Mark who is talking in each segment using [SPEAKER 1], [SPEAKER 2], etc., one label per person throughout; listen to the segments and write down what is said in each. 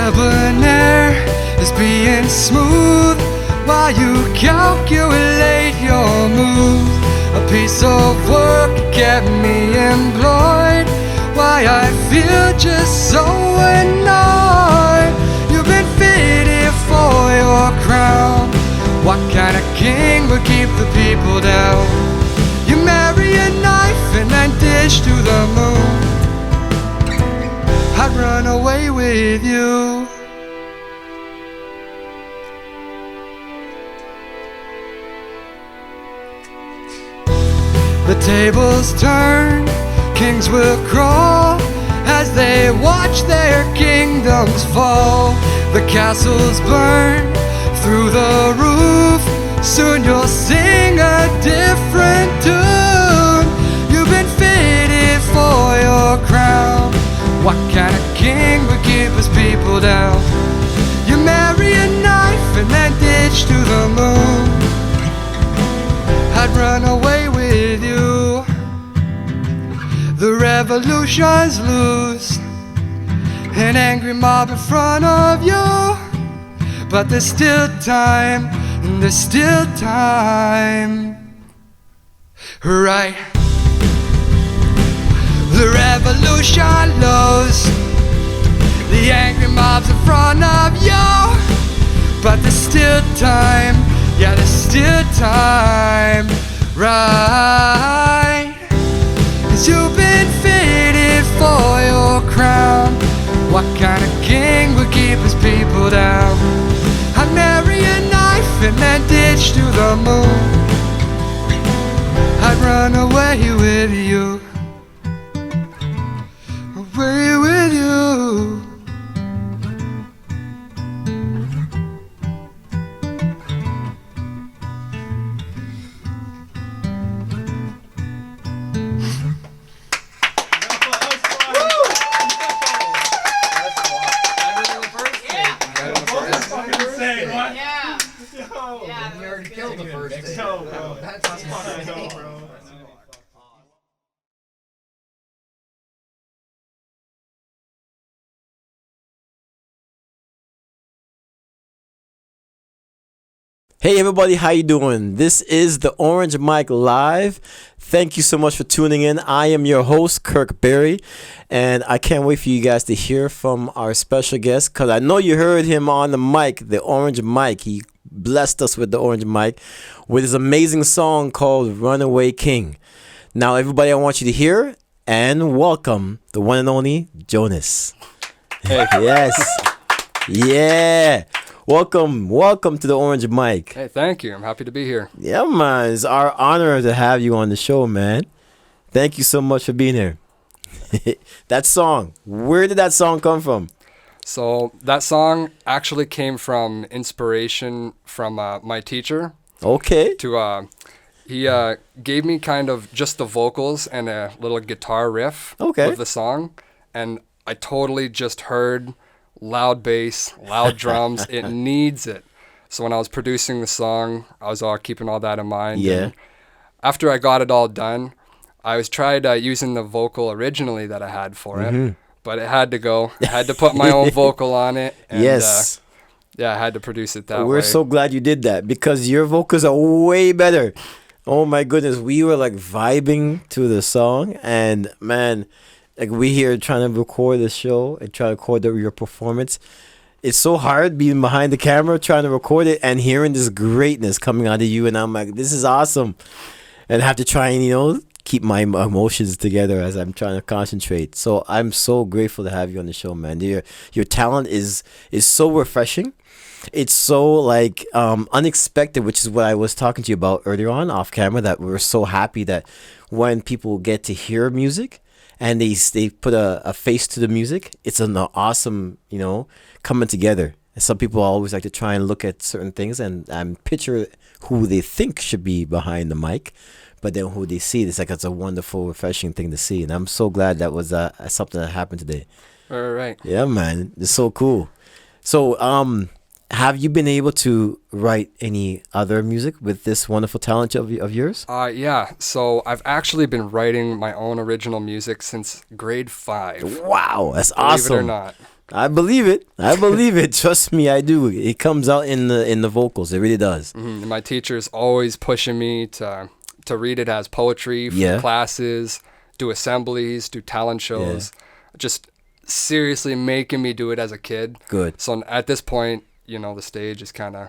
[SPEAKER 1] debonair is being smooth while you calculate your moves. A piece of work kept me employed, why I feel just so annoyed. You've been fitted for your crown. What kind of king would keep the people down? You marry a knife and then dish to the moon. I'd run away with you. The tables turn, kings will crawl as they watch their kingdoms fall. The castles burn through the roof, soon you'll sing a different tune. You've been fitted for your crown. What kind of king would keep his people down? You marry a knife and then ditch to the moon. I'd run away with you. The revolution's loose, an angry mob in front of you, but there's still time, and there's still time. Right. The revolution lows, the angry mob's in front of you, but there's still time, yeah, there's still time. Right. 'Cause you've been fitted for your crown. What kind of king would keep his people down? I'd marry a knife and then ditch to the moon. I'd run away with you. Away with you.
[SPEAKER 2] Hey everybody, how you doing? This is the Orange Mic Live. Thank you so much for tuning in. I am your host, Kirk Berry, and I can't wait for you guys to hear from our special guest, because I know you heard him on the mic, the Orange Mic. He blessed us with the Orange Mic with his amazing song called Runaway King. Now everybody, I want you to hear and welcome the one and only Jonas.
[SPEAKER 3] Hey.
[SPEAKER 2] Yes. Yeah. Welcome to the Orange Mic.
[SPEAKER 3] Hey, thank you. I'm happy to be here.
[SPEAKER 2] Yeah, man. It's our honor to have you on the show, man. Thank you so much for being here. That song, where did that song come from?
[SPEAKER 3] So that song actually came from inspiration from my teacher.
[SPEAKER 2] Okay.
[SPEAKER 3] He gave me kind of just the vocals and a little guitar riff
[SPEAKER 2] of
[SPEAKER 3] the song, and I totally just heard loud bass, loud drums. It needs it. So when I was producing the song, I was all keeping all that in mind.
[SPEAKER 2] Yeah.
[SPEAKER 3] And after I got it all done, I was tried using the vocal originally that I had for it, but it had to go. I had to put my own vocal on it. And,
[SPEAKER 2] yes.
[SPEAKER 3] I had to produce it that way.
[SPEAKER 2] We're so glad you did that, because your vocals are way better. Oh my goodness, we were like vibing to the song, and man, like we here trying to record the show and try to record your performance. It's so hard being behind the camera trying to record it and hearing this greatness coming out of you, and I'm like, this is awesome. And I have to try and, keep my emotions together as I'm trying to concentrate. So I'm so grateful to have you on the show, man. Your talent is so refreshing. It's so like unexpected, which is what I was talking to you about earlier on off camera, that we're so happy that when people get to hear music and they put a face to the music, it's an awesome, coming together. And some people always like to try and look at certain things and picture who they think should be behind the mic, but then who they see, it's a wonderful, refreshing thing to see. And I'm so glad that was something that happened today.
[SPEAKER 3] All right.
[SPEAKER 2] Yeah, man. It's so cool. So, have you been able to write any other music with this wonderful talent of yours?
[SPEAKER 3] Yeah. So I've actually been writing my own original music since grade 5.
[SPEAKER 2] Wow, that's
[SPEAKER 3] Believe
[SPEAKER 2] awesome.
[SPEAKER 3] it or not.
[SPEAKER 2] I believe it. I believe it. Trust me, I do. It comes out in the vocals. It really does.
[SPEAKER 3] And my teacher's always pushing me to read it as poetry for
[SPEAKER 2] Yeah.
[SPEAKER 3] classes, do assemblies, do talent shows. Just seriously making me do it as a kid.
[SPEAKER 2] Good.
[SPEAKER 3] So at this point, the stage is kind of,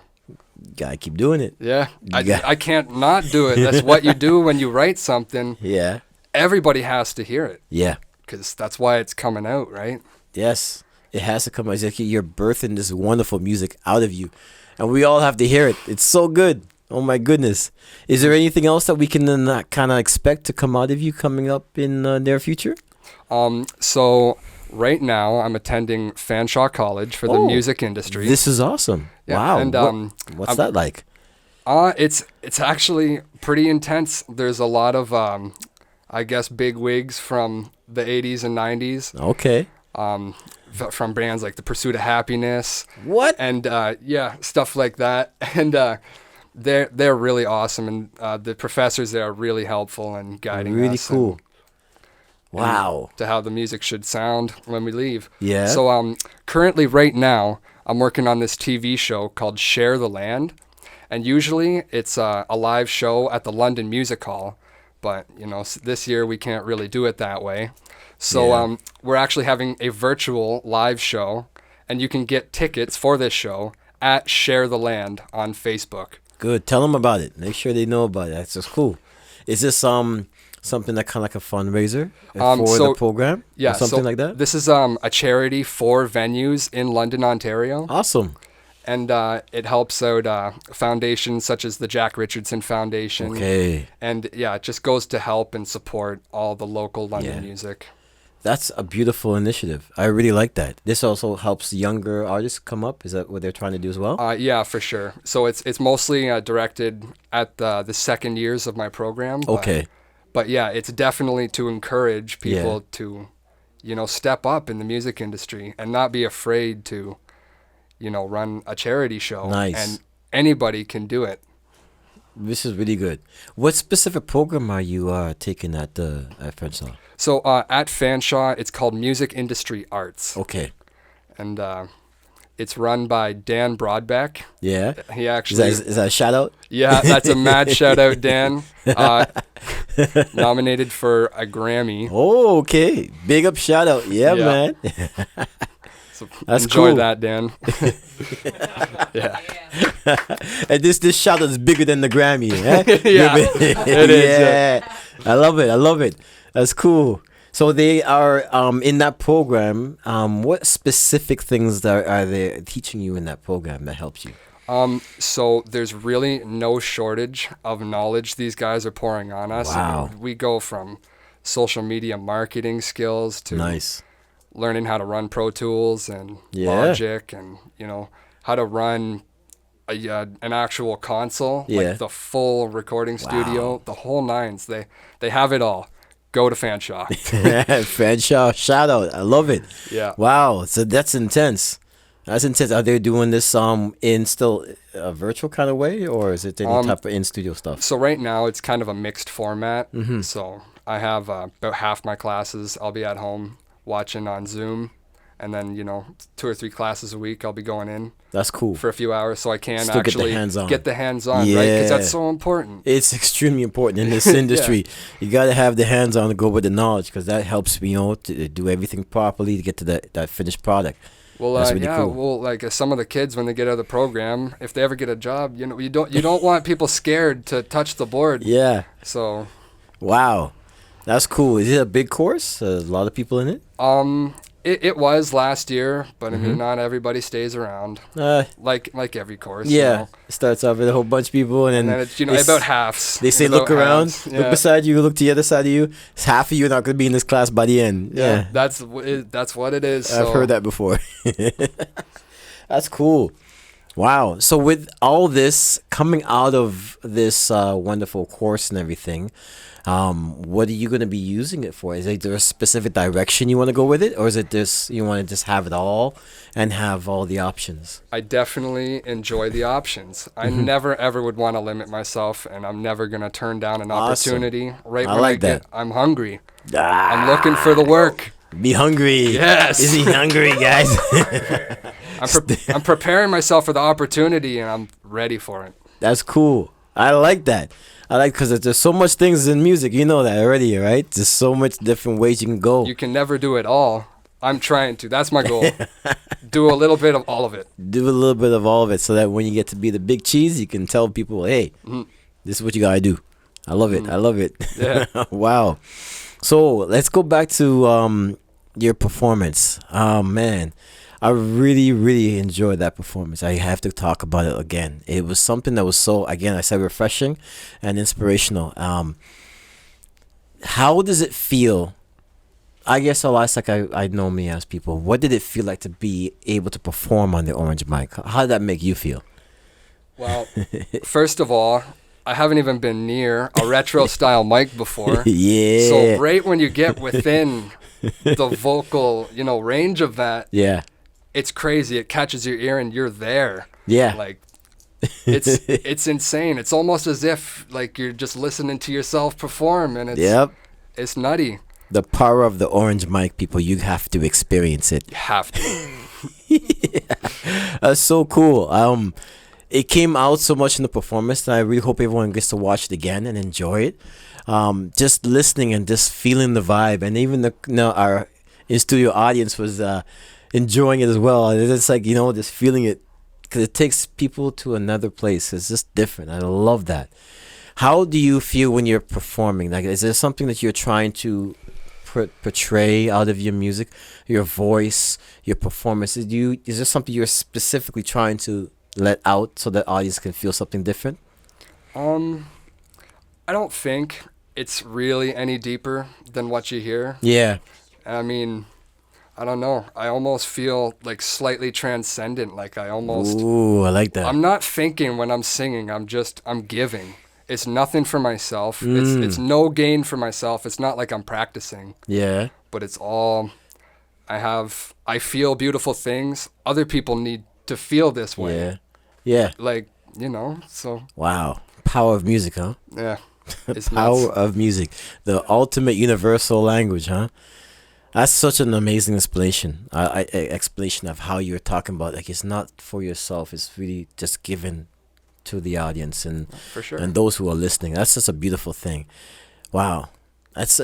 [SPEAKER 2] Gotta keep doing it.
[SPEAKER 3] yeah,
[SPEAKER 2] Yeah.
[SPEAKER 3] I can't not do it. That's what you do when you write something.
[SPEAKER 2] Yeah.
[SPEAKER 3] Everybody has to hear it
[SPEAKER 2] Yeah.
[SPEAKER 3] because that's why it's coming out, right?
[SPEAKER 2] Yes. It has to come out. It's like you're birthing this wonderful music out of you. And we all have to hear it. It's so good. Oh my goodness. Is there anything else that we can kind of expect to come out of you coming up in near future?
[SPEAKER 3] So right now I'm attending Fanshawe College for the music industry.
[SPEAKER 2] This is awesome.
[SPEAKER 3] Yeah,
[SPEAKER 2] Wow.
[SPEAKER 3] and,
[SPEAKER 2] what's that like?
[SPEAKER 3] It's actually pretty intense. There's a lot of I guess big wigs from the 80s and 90s.
[SPEAKER 2] Okay.
[SPEAKER 3] From bands like The Pursuit of Happiness.
[SPEAKER 2] What?
[SPEAKER 3] And stuff like that. And they're really awesome, and the professors there are really helpful and guiding
[SPEAKER 2] Really
[SPEAKER 3] us.
[SPEAKER 2] cool.
[SPEAKER 3] and
[SPEAKER 2] Wow.
[SPEAKER 3] to how the music should sound when we leave.
[SPEAKER 2] Yeah.
[SPEAKER 3] So currently right now I'm working on this TV show called Share the Land, and usually it's a live show at the London Music Hall, but this year we can't really do it that way. So
[SPEAKER 2] Yeah.
[SPEAKER 3] we're actually having a virtual live show, and you can get tickets for this show at Share the Land on Facebook.
[SPEAKER 2] Good. Tell them about it. Make sure they know about it. That's just cool. Is this something that kind of like a fundraiser for
[SPEAKER 3] so-
[SPEAKER 2] the program?
[SPEAKER 3] Yeah,
[SPEAKER 2] Or something
[SPEAKER 3] so
[SPEAKER 2] like that?
[SPEAKER 3] This is a charity for venues in London, Ontario.
[SPEAKER 2] Awesome.
[SPEAKER 3] And it helps out foundations such as the Jack Richardson Foundation.
[SPEAKER 2] Okay.
[SPEAKER 3] And it just goes to help and support all the local London
[SPEAKER 2] Yeah.
[SPEAKER 3] music.
[SPEAKER 2] That's a beautiful initiative. I really like that. This also helps younger artists come up. Is that what they're trying to do as well?
[SPEAKER 3] Yeah, for sure. So it's mostly directed at the second years of my program.
[SPEAKER 2] Okay.
[SPEAKER 3] But yeah, it's definitely to encourage people to, step up in the music industry and not be afraid to, run a charity show.
[SPEAKER 2] Nice.
[SPEAKER 3] And anybody can do it.
[SPEAKER 2] This is really good. What specific program are you taking at Fanshawe?
[SPEAKER 3] So at Fanshawe, it's called Music Industry Arts.
[SPEAKER 2] Okay.
[SPEAKER 3] And it's run by Dan Broadbeck.
[SPEAKER 2] Yeah.
[SPEAKER 3] He actually...
[SPEAKER 2] Is that a shout out?
[SPEAKER 3] Yeah, that's a mad shout out, Dan. Nominated for a Grammy.
[SPEAKER 2] Oh, okay. Big up shout out. Yeah,
[SPEAKER 3] Yeah.
[SPEAKER 2] man.
[SPEAKER 3] So
[SPEAKER 2] That's
[SPEAKER 3] enjoy
[SPEAKER 2] cool.
[SPEAKER 3] that, Dan. Yeah.
[SPEAKER 2] And this shout out is bigger than the Grammy. Eh?
[SPEAKER 3] Yeah, it is, yeah.
[SPEAKER 2] I love it. I love it. That's cool. So they are in that program. What specific things are they teaching you in that program that helps you?
[SPEAKER 3] So there's really no shortage of knowledge these guys are pouring on us.
[SPEAKER 2] Wow.
[SPEAKER 3] We go from social media marketing skills to
[SPEAKER 2] Nice.
[SPEAKER 3] learning how to run Pro Tools and
[SPEAKER 2] Yeah.
[SPEAKER 3] Logic, and how to run an actual console,
[SPEAKER 2] Yeah.
[SPEAKER 3] like the full recording studio, the whole nines. They have it all. Go to Fanshawe.
[SPEAKER 2] Fanshawe, shout out. I love it.
[SPEAKER 3] Yeah.
[SPEAKER 2] Wow. So that's intense. That's intense. Are they doing this in still a virtual kind of way, or is it any type of in studio stuff?
[SPEAKER 3] So right now it's kind of a mixed format.
[SPEAKER 2] Mm-hmm.
[SPEAKER 3] So I have about half my classes I'll be at home watching on Zoom, and then 2 or 3 classes a week I'll be going in
[SPEAKER 2] That's cool.
[SPEAKER 3] for a few hours so I can
[SPEAKER 2] Still get the
[SPEAKER 3] actually
[SPEAKER 2] hands-on.
[SPEAKER 3] get the hands-on, right? Because
[SPEAKER 2] Yeah.
[SPEAKER 3] that's so important.
[SPEAKER 2] It's extremely important in this industry. You got to have the hands on to go with the knowledge, because that helps to do everything properly to get to that finished product.
[SPEAKER 3] Well,
[SPEAKER 2] That's really cool.
[SPEAKER 3] well, like some of the kids when they get out of the program, if they ever get a job, you don't want people scared to touch the board.
[SPEAKER 2] Yeah.
[SPEAKER 3] So,
[SPEAKER 2] Wow. That's cool. Is it a big course? A lot of people in it?
[SPEAKER 3] it was last year, but I
[SPEAKER 2] Mm-hmm.
[SPEAKER 3] mean, not everybody stays around. Like every course.
[SPEAKER 2] Yeah. It starts off with a whole bunch of people, and
[SPEAKER 3] And
[SPEAKER 2] then
[SPEAKER 3] then it's
[SPEAKER 2] they
[SPEAKER 3] about halves.
[SPEAKER 2] They say
[SPEAKER 3] About
[SPEAKER 2] look around,
[SPEAKER 3] halves.
[SPEAKER 2] look beside you, look to the other side of you. It's half of you are not going to be in this class by the end. Yeah.
[SPEAKER 3] That's what it is.
[SPEAKER 2] I've
[SPEAKER 3] so.
[SPEAKER 2] heard that before. That's cool. Wow. So with all this coming out of this wonderful course and everything, what are you going to be using it for? Is there a specific direction you want to go with it? Or is it just you want to just have it all and have all the options?
[SPEAKER 3] I definitely enjoy the options. I never ever would want to limit myself, and I'm never going to turn down an
[SPEAKER 2] Awesome.
[SPEAKER 3] opportunity. Right
[SPEAKER 2] I
[SPEAKER 3] when
[SPEAKER 2] like that.
[SPEAKER 3] I'm hungry.
[SPEAKER 2] Ah,
[SPEAKER 3] I'm looking for the work.
[SPEAKER 2] Be hungry.
[SPEAKER 3] Yes.
[SPEAKER 2] Is he hungry, guys?
[SPEAKER 3] I'm preparing myself for the opportunity, and I'm ready for it.
[SPEAKER 2] That's cool. I like that. I like because there's so much things in music. You know that already, right? There's so much different ways you can go.
[SPEAKER 3] You can never do it all. I'm trying to. That's my goal. Do a little bit of all of it.
[SPEAKER 2] Do a little bit of all of it so that when you get to be the big cheese, you can tell people, hey, this is what you got to do. I love it. I love it.
[SPEAKER 3] Yeah.
[SPEAKER 2] Wow. So let's go back to your performance. Oh, man. I really, really enjoyed that performance. I have to talk about it again. It was something that was so, again, I said refreshing and inspirational. How does it feel? I guess I'll ask like I normally ask people, what did it feel like to be able to perform on the orange mic? How did that make you feel?
[SPEAKER 3] Well, first of all, I haven't even been near a retro style mic before.
[SPEAKER 2] Yeah.
[SPEAKER 3] So right when you get within the vocal, range of that,
[SPEAKER 2] Yeah.
[SPEAKER 3] it's crazy. It catches your ear and you're there.
[SPEAKER 2] Yeah.
[SPEAKER 3] Like it's insane. It's almost as if like you're just listening to yourself perform, and it's nutty.
[SPEAKER 2] The power of the orange mic, people, you have to experience it.
[SPEAKER 3] You have to.
[SPEAKER 2] That's so cool. It came out so much in the performance, and I really hope everyone gets to watch it again and enjoy it. Just listening and just feeling the vibe, and even our in-studio audience was enjoying it as well. It's like, just feeling it, because it takes people to another place. It's just different. I love that. How do you feel when you're performing? Like, is there something that you're trying to portray out of your music, your voice, your performance? Is there something you're specifically trying to let out so that audience can feel something different?
[SPEAKER 3] I don't think it's really any deeper than what you hear.
[SPEAKER 2] Yeah.
[SPEAKER 3] I mean, I don't know. I almost feel like slightly transcendent. Like I almost.
[SPEAKER 2] Ooh, I like that.
[SPEAKER 3] I'm not thinking when I'm singing. I'm giving. It's nothing for myself. It's no gain for myself. It's not like I'm practicing.
[SPEAKER 2] Yeah.
[SPEAKER 3] But it's all I feel beautiful things. Other people need to feel this way.
[SPEAKER 2] Yeah. Yeah.
[SPEAKER 3] Like, so.
[SPEAKER 2] Wow. Power of music, huh?
[SPEAKER 3] Yeah. It's
[SPEAKER 2] Power
[SPEAKER 3] nuts.
[SPEAKER 2] of music. The ultimate universal language, huh? That's such an amazing explanation. Explanation of how you're talking about. Like, it's not for yourself. It's really just given to the audience and
[SPEAKER 3] For sure.
[SPEAKER 2] and those who are listening. That's just a beautiful thing. Wow. That's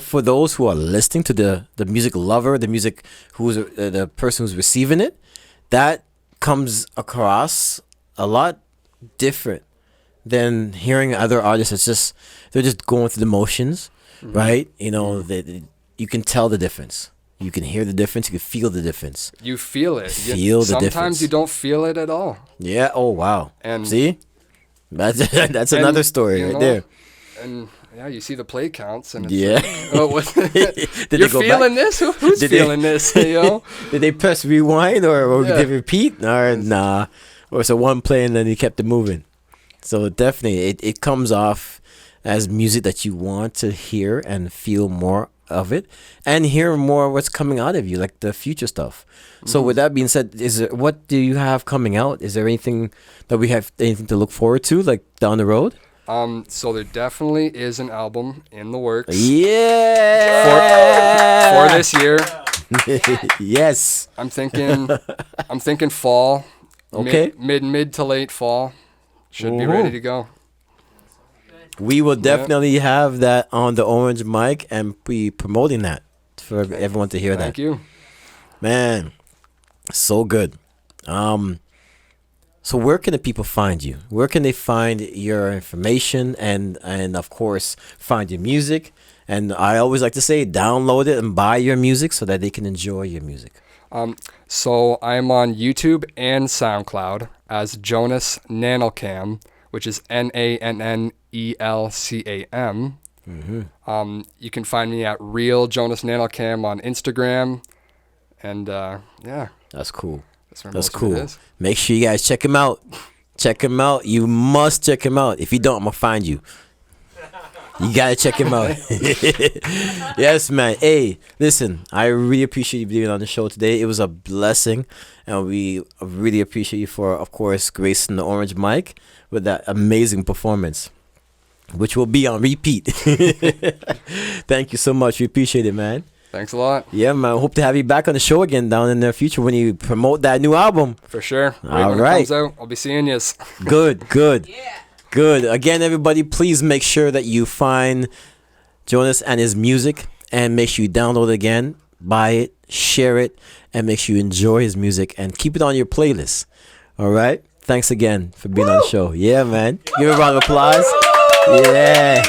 [SPEAKER 2] for those who are listening to the music lover, the music who's the person who's receiving it, that comes across a lot different than hearing other artists. They're just going through the motions, right? You can tell the difference. You can hear the difference. You can feel the difference.
[SPEAKER 3] You feel it.
[SPEAKER 2] Sometimes
[SPEAKER 3] Sometimes you don't feel it at all.
[SPEAKER 2] Yeah. Oh, wow.
[SPEAKER 3] And
[SPEAKER 2] See? That's another story right there.
[SPEAKER 3] And yeah, you see the play counts, and it's
[SPEAKER 2] Yeah.
[SPEAKER 3] like, oh, what?
[SPEAKER 2] Did
[SPEAKER 3] You're
[SPEAKER 2] they go
[SPEAKER 3] feeling
[SPEAKER 2] back?
[SPEAKER 3] this? Who's
[SPEAKER 2] Did they-
[SPEAKER 3] feeling this? Yo?
[SPEAKER 2] Did they press rewind or
[SPEAKER 3] Yeah.
[SPEAKER 2] did they repeat? Or nah. Or so one play and then he kept it moving. So definitely it comes off as music that you want to hear and feel more of it and hear more of what's coming out of you, like the future stuff. So with that being said, what do you have coming out? Is there anything to look forward to, like down the road?
[SPEAKER 3] So there definitely is an album in the works
[SPEAKER 2] Yeah.
[SPEAKER 3] for this year.
[SPEAKER 2] Yes.
[SPEAKER 3] I'm thinking fall.
[SPEAKER 2] Okay.
[SPEAKER 3] Mid to late fall. Should be ready to go.
[SPEAKER 2] We will definitely have that on the orange mic and be promoting that for everyone to hear
[SPEAKER 3] Thank
[SPEAKER 2] that.
[SPEAKER 3] you.
[SPEAKER 2] Man, so good. So where can the people find you? Where can they find your information and of course find your music? And I always like to say, download it and buy your music so that they can enjoy your music.
[SPEAKER 3] So I'm on YouTube and SoundCloud as Jonas Nannelcam, which is Nannelcam. You can find me at Real Jonas Nannelcam on Instagram, and yeah,
[SPEAKER 2] That's cool.
[SPEAKER 3] that's where
[SPEAKER 2] That's
[SPEAKER 3] most of it
[SPEAKER 2] cool.
[SPEAKER 3] is.
[SPEAKER 2] Make sure you guys check him out. Check him out. You must check him out. If you don't, I'm gonna find you. You gotta check him out. Yes, man. Hey, listen, I really appreciate you being on the show today. It was a blessing, and we really appreciate you for, of course, gracing the orange mic with that amazing performance, which will be on repeat. Thank you so much. We appreciate it, man.
[SPEAKER 3] Thanks a lot.
[SPEAKER 2] Yeah, man. Hope to have you back on the show again down in the future when you promote that new album.
[SPEAKER 3] For sure.
[SPEAKER 2] All
[SPEAKER 3] when
[SPEAKER 2] right.
[SPEAKER 3] it comes out, I'll be seeing you.
[SPEAKER 2] Good, good. Good. Again, everybody, please make sure that you find Jonas and his music and make sure you download it again, buy it, share it, and make sure you enjoy his music and keep it on your playlist. All right? Thanks again for being on the show. Yeah, man. Give a round of applause. Yeah.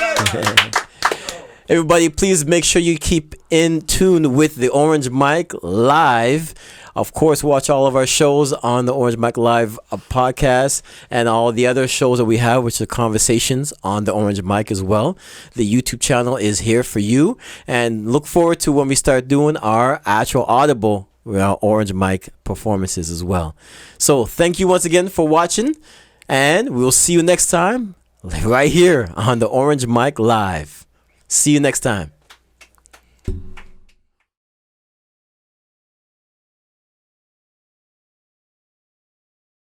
[SPEAKER 2] Everybody, please make sure you keep in tune with the Orange Mic Live. Of course, watch all of our shows on the Orange Mic Live podcast and all the other shows that we have, which are conversations on the Orange Mic as well. The YouTube channel is here for you. And look forward to when we start doing our actual audible Orange Mic performances as well. So thank you once again for watching. And we'll see you next time right here on the Orange Mic Live. See you next time.